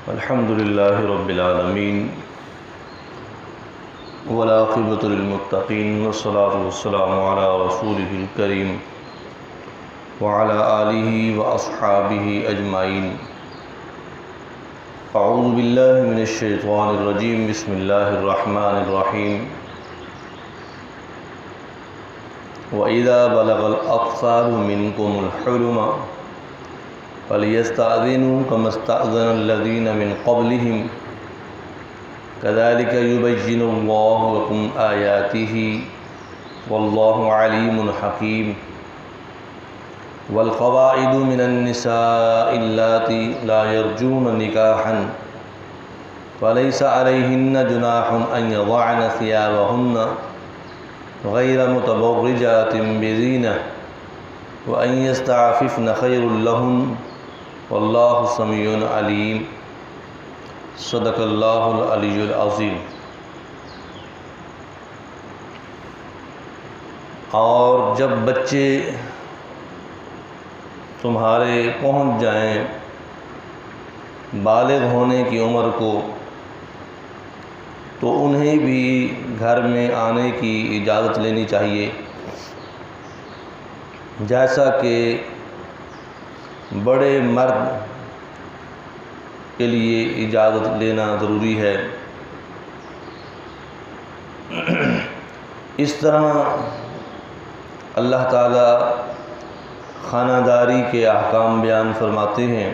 الحمد لله رب العالمين والعاقبة للمتقين والصلاة والسلام على رسوله الكريم وعلى آله وأصحابه أجمعين. أعوذ بالله من الشيطان الرجيم. بسم الله الرحمن الرحيم. وإذا بلغ الأطفال منكم الحلم فليستأذنوا كما استأذن الذين من قبلهم كذلك يبين الله لكم آياته والله عليم حكيم. والقواعد من النساء اللاتي لا يرجون نكاحا فليس عليهن جناح أن يضعن ثيابهن غير متبرجات بزينة وأن يستعففن خير لهن واللہ سمیع علیم. صدق اللہ العلی العظیم. اور جب بچے تمہارے پہنچ جائیں بالغ ہونے کی عمر کو تو انہیں بھی گھر میں آنے کی اجازت لینی چاہیے، جیسا کہ بڑے مرد کے لیے اجازت لینا ضروری ہے. اس طرح اللہ تعالیٰ خانہ داری کے احکام بیان فرماتے ہیں.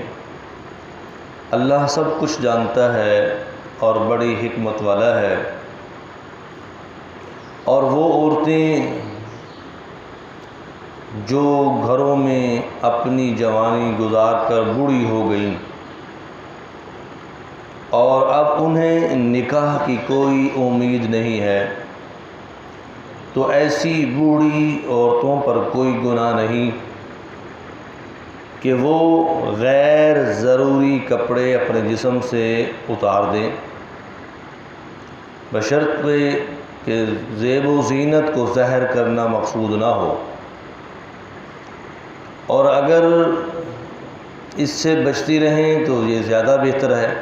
اللہ سب کچھ جانتا ہے اور بڑی حکمت والا ہے، اور وہ عورتیں جو گھروں میں اپنی جوانی گزار کر بوڑھی ہو گئیں اور اب انہیں نکاح کی کوئی امید نہیں ہے، تو ایسی بوڑھی عورتوں پر کوئی گناہ نہیں کہ وہ غیر ضروری کپڑے اپنے جسم سے اتار دیں، بشرطے کہ زیب و زینت کو ظاہر کرنا مقصود نہ ہو. اور اگر اس سے بچتی رہیں تو یہ زیادہ بہتر ہے،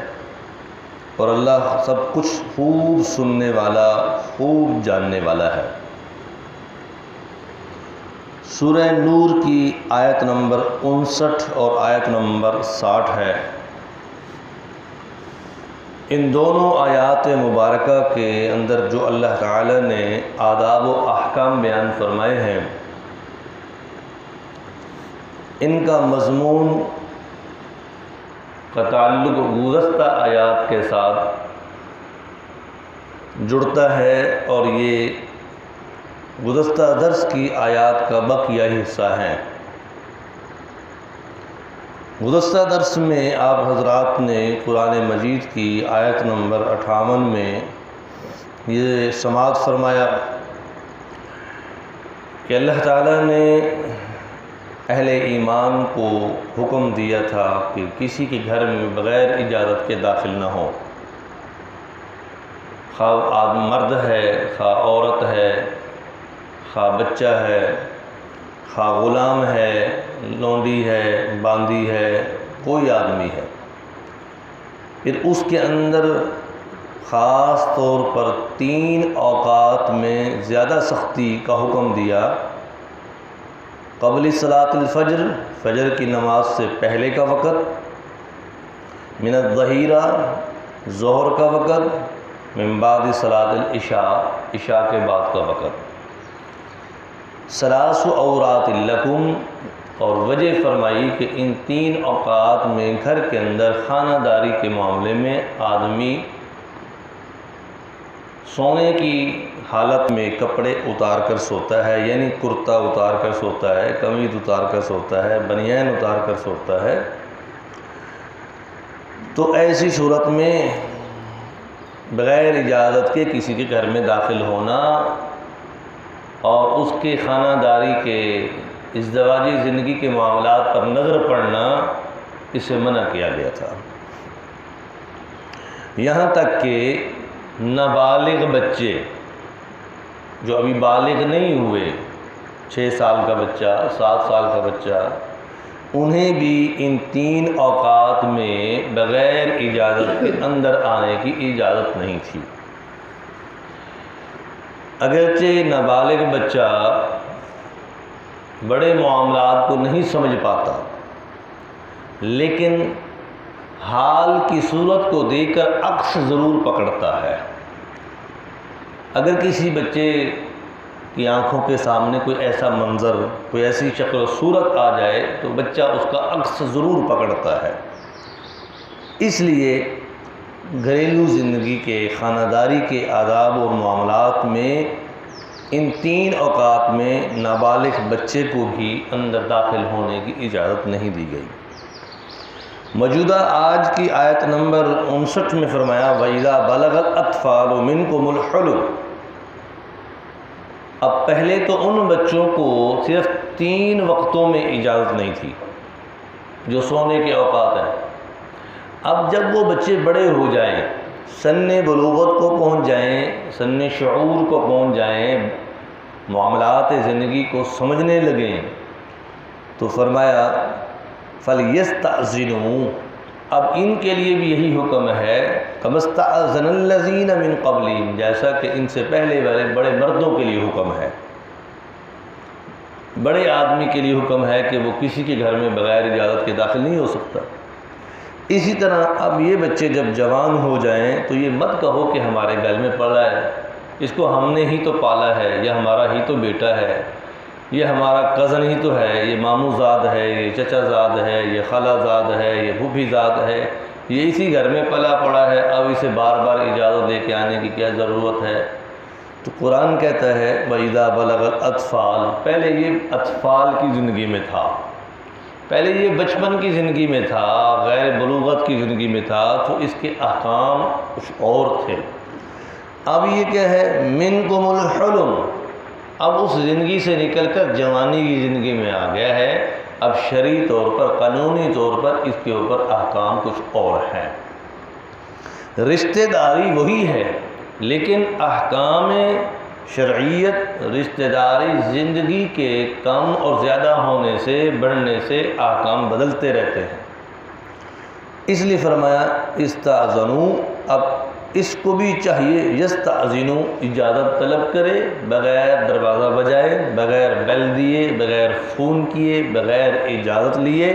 اور اللہ سب کچھ خوب سننے والا، خوب جاننے والا ہے. سورہ نور کی آیت نمبر 59 اور آیت نمبر 60 ہے. ان دونوں آیات مبارکہ کے اندر جو اللہ تعالی نے آداب و احکام بیان فرمائے ہیں، ان کا مضمون کا تعلق گزشتہ آیات کے ساتھ جڑتا ہے، اور یہ گزشتہ درس کی آیات کا بقیہ حصہ ہیں. گزشتہ درس میں آپ حضرات نے قرآن مجید کی آیت نمبر 58 میں یہ سماعت فرمایا کہ اللہ تعالیٰ نے اہل ایمان کو حکم دیا تھا کہ کسی کے گھر میں بغیر اجازت کے داخل نہ ہو، خواہ آدمی مرد ہے، خواہ عورت ہے، خواہ بچہ ہے، خواہ غلام ہے، لونڈی ہے، باندی ہے، کوئی آدمی ہے. پھر اس کے اندر خاص طور پر 3 اوقات میں زیادہ سختی کا حکم دیا. قبل صلاۃ الفجر، فجر کی نماز سے پہلے کا وقت، من الظہیرہ، ظہر کا وقت، من بعد صلاۃ العشاء، عشاء کے بعد کا وقت. ثلاث عورات لکم، اور وجہ فرمائی کہ ان 3 اوقات میں گھر کے اندر خانہ داری کے معاملے میں آدمی سونے کی حالت میں کپڑے اتار کر سوتا ہے، یعنی کرتا اتار کر سوتا ہے، قمیض اتار کر سوتا ہے، بنیان اتار کر سوتا ہے. تو ایسی صورت میں بغیر اجازت کے کسی کے گھر میں داخل ہونا اور اس کے خانہ داری کے ازدواجی زندگی کے معاملات پر نظر پڑنا، اسے منع کیا گیا تھا. یہاں تک کہ نابالغ بچے جو ابھی بالغ نہیں ہوئے، 6 سال کا بچہ، 7 سال کا بچہ، انہیں بھی ان 3 اوقات میں بغیر اجازت کے اندر آنے کی اجازت نہیں تھی۔ اگرچہ نابالغ بچہ بڑے معاملات کو نہیں سمجھ پاتا، لیکن حال کی صورت کو دیکھ کر عکس ضرور پکڑتا ہے۔ اگر کسی بچے کی آنکھوں کے سامنے کوئی ایسا منظر، کوئی ایسی شکل و صورت آ جائے تو بچہ اس کا عکس ضرور پکڑتا ہے۔ اس لیے گھریلو زندگی کے، خانہ داری کے آداب اور معاملات میں ان 3 اوقات میں نابالغ بچے کو بھی اندر داخل ہونے کی اجازت نہیں دی گئی۔ موجودہ آج کی آیت نمبر 59 میں فرمایا وَإِذَا بَلَغَ الْأَطْفَالُ مِنْكُمُ الْحُلُمَ۔ اب پہلے تو ان بچوں کو صرف 3 وقتوں میں اجازت نہیں تھی جو سونے کے اوقات ہیں۔ اب جب وہ بچے بڑے ہو جائیں، سن بلوغت کو پہنچ جائیں، سن شعور کو پہنچ جائیں، معاملات زندگی کو سمجھنے لگیں، تو فرمایا فَلْيَسْتَأْذِنُوا۔ اب ان کے لیے بھی یہی حکم ہے كَمَا اسْتَأْذَنَ الَّذِينَ مِن قَبْلِهِمْ، جیسا کہ ان سے پہلے والے بڑے مردوں کے لیے حکم ہے۔ بڑے آدمی کے لیے حکم ہے کہ وہ کسی کے گھر میں بغیر اجازت کے داخل نہیں ہو سکتا۔ اسی طرح اب یہ بچے جب جوان ہو جائیں تو یہ مت کہو کہ ہمارے گھر میں پڑا ہے، اس کو ہم نے ہی تو پالا ہے، یہ ہمارا ہی تو بیٹا ہے، یہ ہمارا کزن ہی تو ہے، یہ ماموں زاد ہے، یہ چچا زاد ہے، یہ خالہ زاد ہے، یہ پھوپھی زاد ہے، یہ اسی گھر میں پلا پڑا ہے، اب اسے بار بار اجازت دے کے آنے کی کیا ضرورت ہے؟ تو قرآن کہتا ہے وَإِذَا بَلَغَ الْأَطْفَالُ، پہلے یہ اطفال کی زندگی میں تھا، پہلے یہ بچپن کی زندگی میں تھا، غیر بلوغت کی زندگی میں تھا، تو اس کے احکام کچھ اور تھے۔ اب یہ کیا ہے مِنْكُمُ الْحُلُمُ، اب اس زندگی سے نکل کر جوانی کی زندگی میں آ گیا ہے، اب شرعی طور پر، قانونی طور پر اس کے اوپر احکام کچھ اور ہیں۔ رشتہ داری وہی ہے، لیکن احکام شرعیت رشتہ داری زندگی کے کم اور زیادہ ہونے سے، بڑھنے سے احکام بدلتے رہتے ہیں۔ اس لیے فرمایا استاذنوا، اب اس کو بھی چاہیے یستاذنوا، اجازت طلب کرے، بغیر دروازہ بجائے، بغیر بیل دیے، بغیر فون کیے، بغیر اجازت لیے،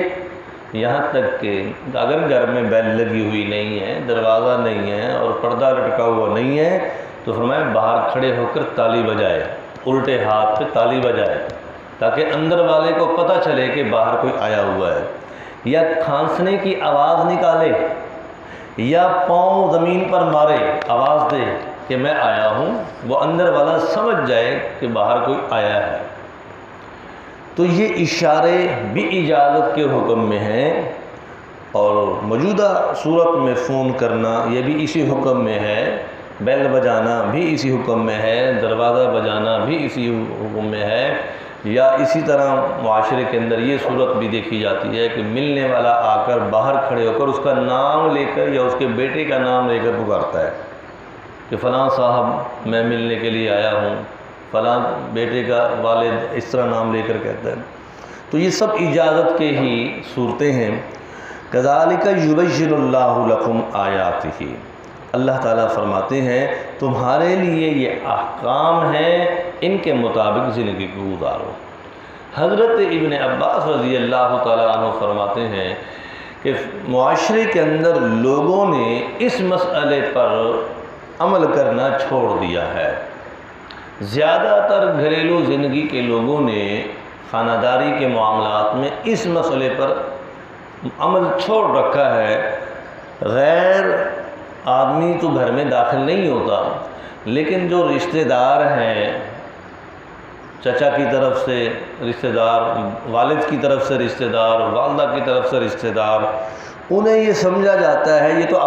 یہاں تک کہ اگر گھر میں بیل لگی ہوئی نہیں ہے، دروازہ نہیں ہے اور پردہ لٹکا ہوا نہیں ہے تو فرمایا باہر کھڑے ہو کر تالی بجائے، الٹے ہاتھ پہ تالی بجائے، تاکہ اندر والے کو پتہ چلے کہ باہر کوئی آیا ہوا ہے، یا کھانسنے کی آواز نکالے، یا پاؤں زمین پر مارے، آواز دے کہ میں آیا ہوں، وہ اندر والا سمجھ جائے کہ باہر کوئی آیا ہے۔ تو یہ اشارے بھی اجازت کے حکم میں ہیں، اور موجودہ صورت میں فون کرنا یہ بھی اسی حکم میں ہے، بیل بجانا بھی اسی حکم میں ہے، دروازہ بجانا بھی اسی حکم میں ہے۔ یا اسی طرح معاشرے کے اندر یہ صورت بھی دیکھی جاتی ہے کہ ملنے والا آ کر باہر کھڑے ہو کر اس کا نام لے کر یا اس کے بیٹے کا نام لے کر پکارتا ہے کہ فلاں صاحب میں ملنے کے لیے آیا ہوں، فلاں بیٹے کا والد اس طرح نام لے کر کہتا ہے۔ تو یہ سب اجازت کے ہی صورتیں ہیں۔ کذالک یبین اللہ لکم آیاتہ، اللہ تعالیٰ فرماتے ہیں تمہارے لیے یہ احکام ہیں، ان کے مطابق زندگی کو گزارو۔ حضرت ابن عباس رضی اللہ تعالیٰ عنہ فرماتے ہیں کہ معاشرے کے اندر لوگوں نے اس مسئلے پر عمل کرنا چھوڑ دیا ہے۔ زیادہ تر گھریلو زندگی کے لوگوں نے خانہ داری کے معاملات میں اس مسئلے پر عمل چھوڑ رکھا ہے۔ غیر آدمی تو گھر میں داخل نہیں ہوتا، لیکن جو رشتہ دار ہیں، چچا کی طرف سے رشتہ دار، والد کی طرف سے رشتہ دار، والدہ کی طرف سے رشتہ دار، انہیں یہ سمجھا جاتا ہے یہ تو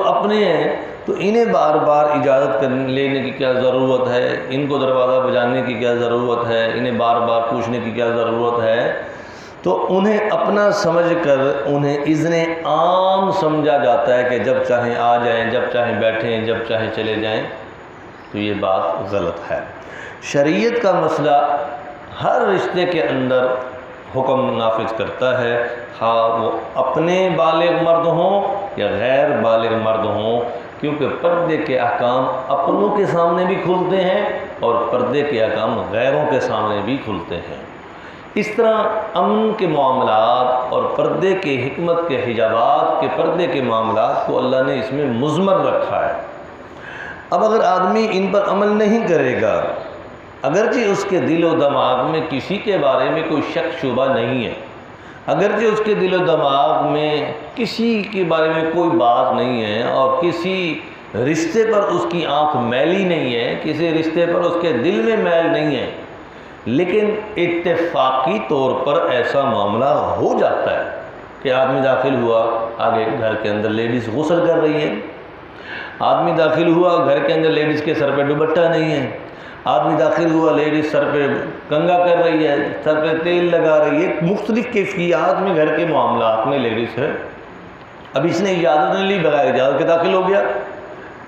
اپنے ہیں، تو انہیں بار بار اجازت لینے کی کیا ضرورت ہے، ان کو دروازہ بجانے کی کیا ضرورت ہے، انہیں بار بار پوچھنے کی کیا ضرورت ہے۔ تو انہیں اپنا سمجھ کر انہیں اذن عام سمجھا جاتا ہے کہ جب چاہیں آ جائیں، جب چاہیں بیٹھیں، جب چاہیں چلے جائیں، تو یہ بات غلط ہے۔ شریعت کا مسئلہ ہر رشتے کے اندر حکم نافذ کرتا ہے، خواہ وہ اپنے بالغ مرد ہوں یا غیر بالغ مرد ہوں، کیونکہ پردے کے احکام اپنوں کے سامنے بھی کھلتے ہیں اور پردے کے احکام غیروں کے سامنے بھی کھلتے ہیں۔ اس طرح امن کے معاملات اور پردے کے حکمت کے حجابات کے پردے کے معاملات کو اللہ نے اس میں مضمر رکھا ہے۔ اب اگر آدمی ان پر عمل نہیں کرے گا، اگرچہ اس کے دل و دماغ میں کسی کے بارے میں کوئی شک شبہ نہیں ہے، اگرچہ اس کے دل و دماغ میں کسی کے بارے میں کوئی بات نہیں ہے اور کسی رشتے پر اس کی آنکھ میلی نہیں ہے، کسی رشتے پر اس کے دل میں میل نہیں ہے، لیکن اتفاقی طور پر ایسا معاملہ ہو جاتا ہے کہ آدمی داخل ہوا، آگے گھر کے اندر لیڈیز غسل کر رہی ہے، آدمی داخل ہوا، گھر کے اندر لیڈیز کے سر پہ دوپٹہ نہیں ہے، آدمی داخل ہوا، لیڈیز سر پہ کنگھا کر رہی ہے، سر پہ تیل لگا رہی ہے، مختلف کیفیات میں گھر کے معاملات میں لیڈیز ہے۔ اب اس نے اجازت نہیں لی، بغیر اجازت کے داخل ہو گیا،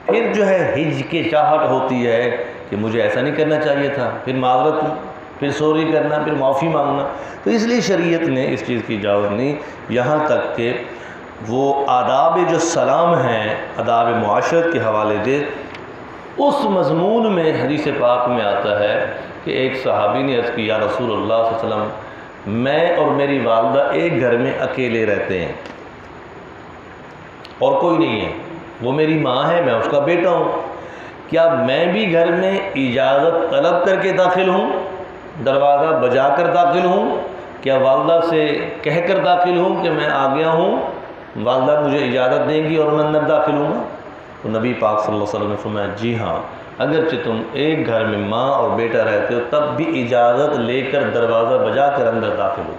پھر جو ہے ہج کی چاہٹ ہوتی ہے کہ مجھے ایسا نہیں کرنا چاہیے تھا، پھر معذرت، پھر سوری کرنا، پھر معافی مانگنا۔ تو اس لیے شریعت نے اس چیز کی اجازت نہیں، یہاں تک کہ وہ آداب جو سلام ہیں، آداب معاشرت کے حوالے سے، اس مضمون میں حدیث پاک میں آتا ہے کہ ایک صحابی نے عرض کی، یا رسول اللہ صلی اللہ علیہ وسلم، میں اور میری والدہ ایک گھر میں اکیلے رہتے ہیں اور کوئی نہیں ہے، وہ میری ماں ہے، میں اس کا بیٹا ہوں، کیا میں بھی گھر میں اجازت طلب کر کے داخل ہوں، دروازہ بجا کر داخل ہوں، کیا والدہ سے کہہ کر داخل ہوں کہ میں آ گیا ہوں، والدہ مجھے اجازت دیں گی اور میں اندر داخل ہوں گا؟ تو نبی پاک صلی اللہ علیہ وسلم نے فرمایا، جی ہاں، اگرچہ تم ایک گھر میں ماں اور بیٹا رہتے ہو تب بھی اجازت لے کر دروازہ بجا کر اندر داخل ہو۔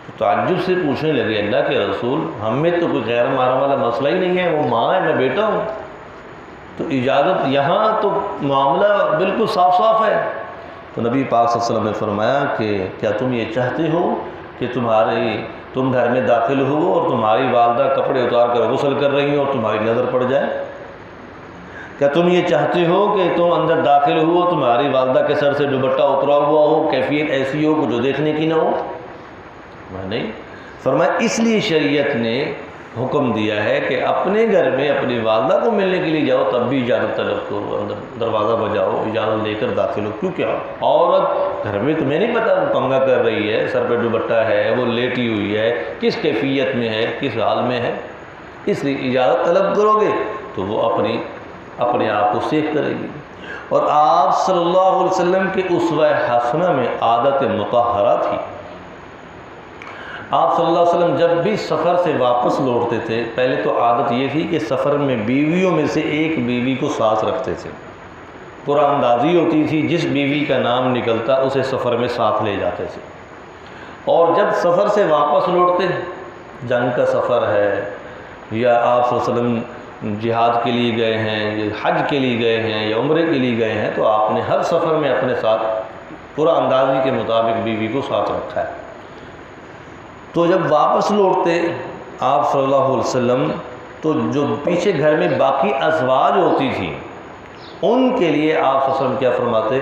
تو تعجب سے پوچھنے لگے، اللہ کے رسول، ہم میں تو کوئی غیر محرم والا مسئلہ ہی نہیں ہے، وہ ماں ہے، میں بیٹا ہوں، تو اجازت یہاں تو معاملہ بالکل صاف صاف ہے۔ تو نبی پاک صلی اللہ علیہ وسلم نے فرمایا کہ کیا تم یہ چاہتے ہو کہ تم گھر میں داخل ہو اور تمہاری والدہ کپڑے اتار کر غسل کر رہی ہوں اور تمہاری نظر پڑ جائے؟ کیا تم یہ چاہتے ہو کہ تم اندر داخل ہو، تمہاری والدہ کے سر سے دوپٹہ اترا ہوا ہو، کیفیت ایسی ہو کہ جو دیکھنے کی نہ ہو؟ نہیں۔ فرمایا اس لیے شریعت نے حکم دیا ہے کہ اپنے گھر میں اپنی والدہ کو ملنے کے لیے جاؤ تب بھی اجازت طلب کرو، اندر دروازہ بجاؤ، اجازت لے کر داخل ہو، کیونکہ عورت گھر میں تمہیں نہیں پتہ وہ کنگھا کر رہی ہے، سر پہ دوپٹہ ہے، وہ لیٹی ہوئی ہے، کس کیفیت میں ہے، کس حال میں ہے، اس لیے اجازت طلب کرو گے تو وہ اپنے آپ کو سیف کرے گی۔ اور آپ صلی اللہ علیہ وسلم کے اسوہ حسنہ میں عادت مطہرہ تھی۔ آپ صلی اللہ علیہ وسلم جب بھی سفر سے واپس لوٹتے تھے، پہلے تو عادت یہ تھی کہ سفر میں بیویوں میں سے ایک بیوی کو ساتھ رکھتے تھے، قرآن اندازی ہوتی تھی، جس بیوی کا نام نکلتا اسے سفر میں ساتھ لے جاتے تھے۔ اور جب سفر سے واپس لوٹتے، جنگ کا سفر ہے یا آپ صلی اللہ علیہ وسلم جہاد کے لیے گئے ہیں یا حج کے لیے گئے ہیں یا عمرے کے لیے گئے ہیں، تو آپ نے ہر سفر میں اپنے ساتھ قرآن اندازی کے مطابق بیوی کو ساتھ رکھا ہے۔ تو جب واپس لوٹتے آپ صلی اللہ علیہ وسلم، تو جو پیچھے گھر میں باقی ازواج ہوتی تھیں ان کے لیے آپ صلی اللہ علیہ وسلم کیا فرماتے،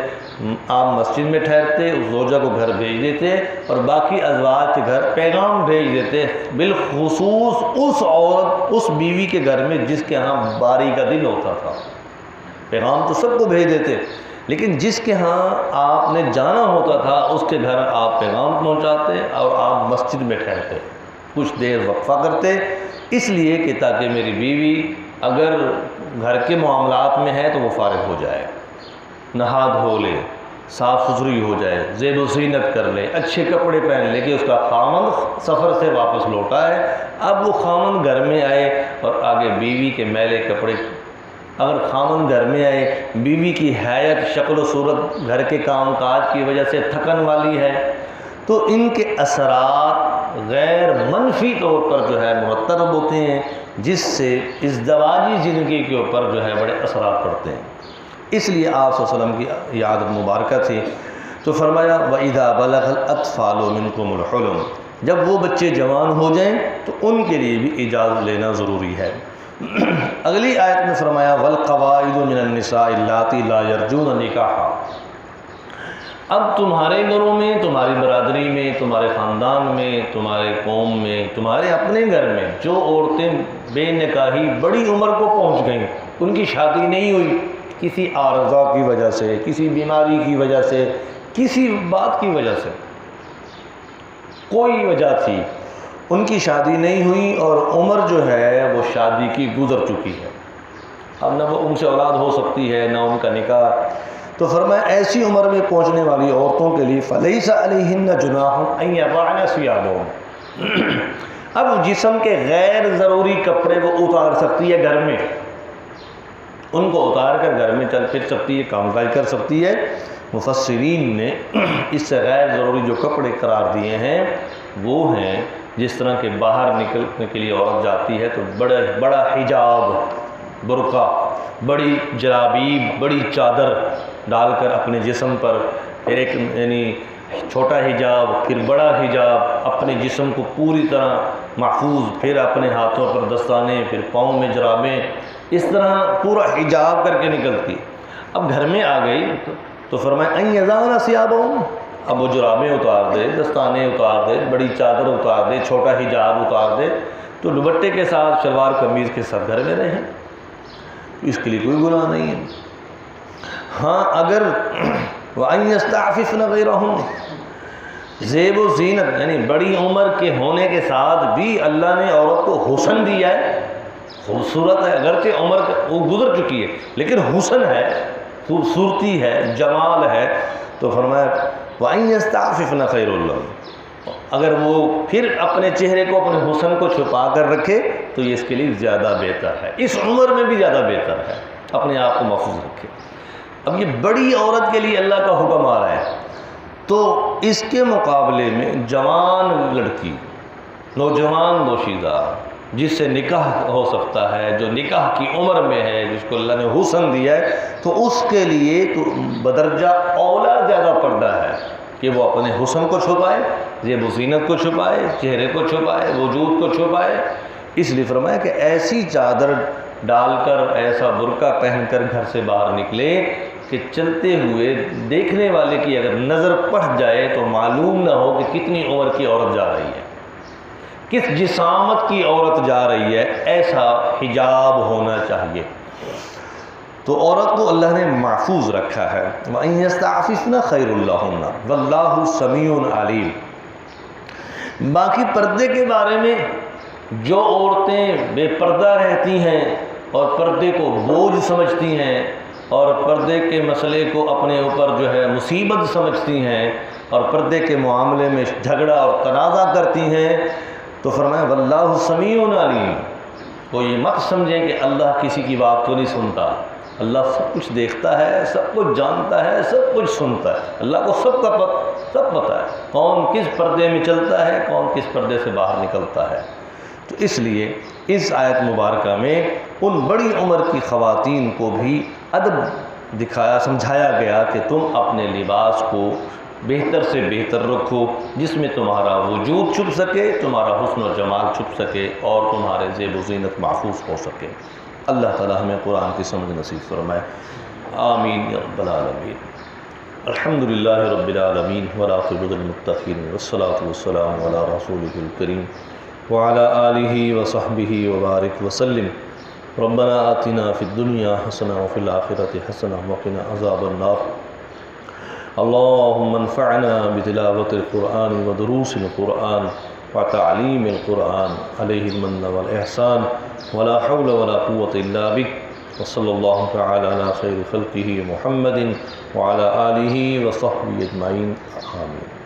آپ مسجد میں ٹھہرتے، اس زوجہ کو گھر بھیج دیتے اور باقی ازواج کے گھر پیغام بھیج دیتے، بالخصوص اس عورت، اس بیوی کے گھر میں جس کے ہاں باری کا دن ہوتا تھا۔ پیغام تو سب کو بھیج دیتے، لیکن جس کے ہاں آپ نے جانا ہوتا تھا اس کے گھر آپ پیغام پہنچاتے اور آپ مسجد میں ٹھہرتے، کچھ دیر وقفہ کرتے، اس لیے کہ تاکہ میری بیوی اگر گھر کے معاملات میں ہے تو وہ فارغ ہو جائے، نہا دھو لے، صاف ستھری ہو جائے، زیب و زینت کر لے، اچھے کپڑے پہن لے کہ اس کا خامند سفر سے واپس لوٹا ہے، اب وہ خامند گھر میں آئے اور آگے بیوی کے میلے کپڑے، اگر خامند گھر میں آئے، بیوی کی حیت، شکل و صورت گھر کے کام کاج کی وجہ سے تھکن والی ہے، تو ان کے اثرات غیر منفی طور پر جو ہے مرتب ہوتے ہیں، جس سے ازدواجی زندگی کے اوپر جو ہے بڑے اثرات پڑتے ہیں۔ اس لیے آپ صلی اللہ علیہ وسلم کی یہ عادت مبارکہ تھی۔ تو فرمایا وَإِذَا بَلَغَ الْأَطْفَالُ مِنْكُمُ الْحُلُمَ، جب وہ بچے جوان ہو جائیں تو ان کے لیے بھی اجازت لینا ضروری ہے۔ اگلی آیت میں فرمایا وَالْقَوَائِدُ مِنَ النِّسَاءِ اللَّاتِي لَا يَرْجُونَ نِكَاحًا، اب تمہارے گھروں میں، تمہاری برادری میں، تمہارے خاندان میں، تمہارے قوم میں، تمہارے اپنے گھر میں جو عورتیں بے نکاحی بڑی عمر کو پہنچ گئیں، ان کی شادی نہیں ہوئی، کسی عارضہ کی وجہ سے، کسی بیماری کی وجہ سے، کسی بات کی وجہ سے، کوئی وجہ تھی، ان کی شادی نہیں ہوئی اور عمر جو ہے وہ شادی کی گزر چکی ہے، اب نہ وہ ان سے اولاد ہو سکتی ہے نہ ان کا نکاح، تو فرمایا ایسی عمر میں پہنچنے والی عورتوں کے لیے فَلَيْسَ عَلَيْهِنَّ جُنَاحٌ أَن يَضَعْنَ ثِيَابَهُنَّ، اب جسم کے غیر ضروری کپڑے وہ اتار سکتی ہے گھر میں، ان کو اتار کر گھر میں چل پھر سکتی ہے، کام کاج کر سکتی ہے۔ مفسرین نے اس سے غیر ضروری جو کپڑے قرار دیے ہیں وہ ہیں جس طرح کے باہر نکلنے کے لیے عورت جاتی ہے تو بڑا حجاب، برقع، بڑی جلابیب، بڑی چادر ڈال کر اپنے جسم پر، پھر ایک یعنی چھوٹا حجاب، پھر بڑا حجاب، اپنے جسم کو پوری طرح محفوظ، پھر اپنے ہاتھوں پر دستانے، پھر پاؤں میں جرابیں، اس طرح پورا حجاب کر کے نکلتی۔ اب گھر میں آ گئی تو فرمایا ان یضعن ثیابہن، اب وہ جرابیں اتار دے، دستانے اتار دے، بڑی چادر اتار دے، چھوٹا حجاب اتار دے، تو دوپٹے کے ساتھ، شلوار قمیض کے ساتھ گھر میں رہیں، اس کے لیے کوئی گناہ نہیں ہے۔ ہاں اگر وَأَن يَسْتَعْفِفْنَ غَيْرَهُنَّ، زیب و زینت یعنی بڑی عمر کے ہونے کے ساتھ بھی اللہ نے عورت کو حسن دیا ہے، خوبصورت ہے، اگرچہ عمر وہ گزر چکی ہے لیکن حسن ہے، خوبصورتی ہے، جمال ہے، تو فرمایا وَأَن يَسْتَعْفِفْنَ خَيْرٌ لَهُنَّ، اگر وہ پھر اپنے چہرے کو، اپنے حسن کو چھپا کر رکھے تو یہ اس کے لیے زیادہ بہتر ہے، اس عمر میں بھی زیادہ بہتر ہے، اپنے آپ کو محفوظ رکھے۔ اب یہ بڑی عورت کے لیے اللہ کا حکم آ رہا ہے، تو اس کے مقابلے میں جوان لڑکی، نوجوان دوشیزہ جس سے نکاح ہو سکتا ہے، جو نکاح کی عمر میں ہے، جس کو اللہ نے حسن دیا ہے، تو اس کے لیے تو بدرجہ اولا زیادہ پردہ ہے کہ وہ اپنے حسن کو چھپائے، زیب و زینت کو چھپائے، چہرے کو چھپائے، وجود کو چھپائے۔ اس لیے فرمایا کہ ایسی چادر ڈال کر، ایسا برقع پہن کر گھر سے باہر نکلے کہ چلتے ہوئے دیکھنے والے کی اگر نظر پڑ جائے تو معلوم نہ ہو کہ کتنی عمر کی عورت جا رہی ہے، کس جسامت کی عورت جا رہی ہے، ایسا حجاب ہونا چاہیے۔ تو عورت کو اللہ نے محفوظ رکھا ہے۔ وَإِن يَسْتَعْفِفْنَ خَيْرٌ لَهُنَّ وَاللَّهُ سَمِيعٌ عَلِيمٌ۔ باقی پردے کے بارے میں جو عورتیں بے پردہ رہتی ہیں اور پردے کو بوجھ سمجھتی ہیں اور پردے کے مسئلے کو اپنے اوپر جو ہے مصیبت سمجھتی ہیں اور پردے کے معاملے میں جھگڑا اور تنازع کرتی ہیں، تو فرمایا واللہ سمیع علیم، وہ یہ مت سمجھیں کہ اللہ کسی کی بات کو نہیں سنتا، اللہ سب کچھ دیکھتا ہے، سب کچھ جانتا ہے، سب کچھ سنتا ہے، اللہ کو سب پتہ ہے کون کس پردے میں چلتا ہے، کون کس پردے سے باہر نکلتا ہے۔ تو اس لیے اس آیت مبارکہ میں ان بڑی عمر کی خواتین کو بھی ادب دکھایا، سمجھایا گیا کہ تم اپنے لباس کو بہتر سے بہتر رکھو، جس میں تمہارا وجود چھپ سکے، تمہارا حسن و جمال چھپ سکے اور تمہارے زیب و زینت محفوظ ہو سکے۔ اللہ تعالی ہمیں قرآن کی سمجھ نصیب فرمائے، آمین یا رب العالمین۔ الحمدللہ رب العالمین والعاقبۃ للمتقین والصلاۃ والسلام علی رسولہ الکریم وعلی آلہ وصحبہ وبارک وسلم۔ ربنا آتنا فی الدنیا حسنہ وفی الآخرۃ حسنہ وقنا عذاب النار۔ اللہم انفعنا بتلاوت القرآن ودروس القرآن وتعلیم القرآن علیہ المن والاحسان ولا حول ولا قوة الا بک، وصلی اللہ تعالی علی خیر خلقہ محمد وعلی آلہ وصحبہ اجمعین، آمین۔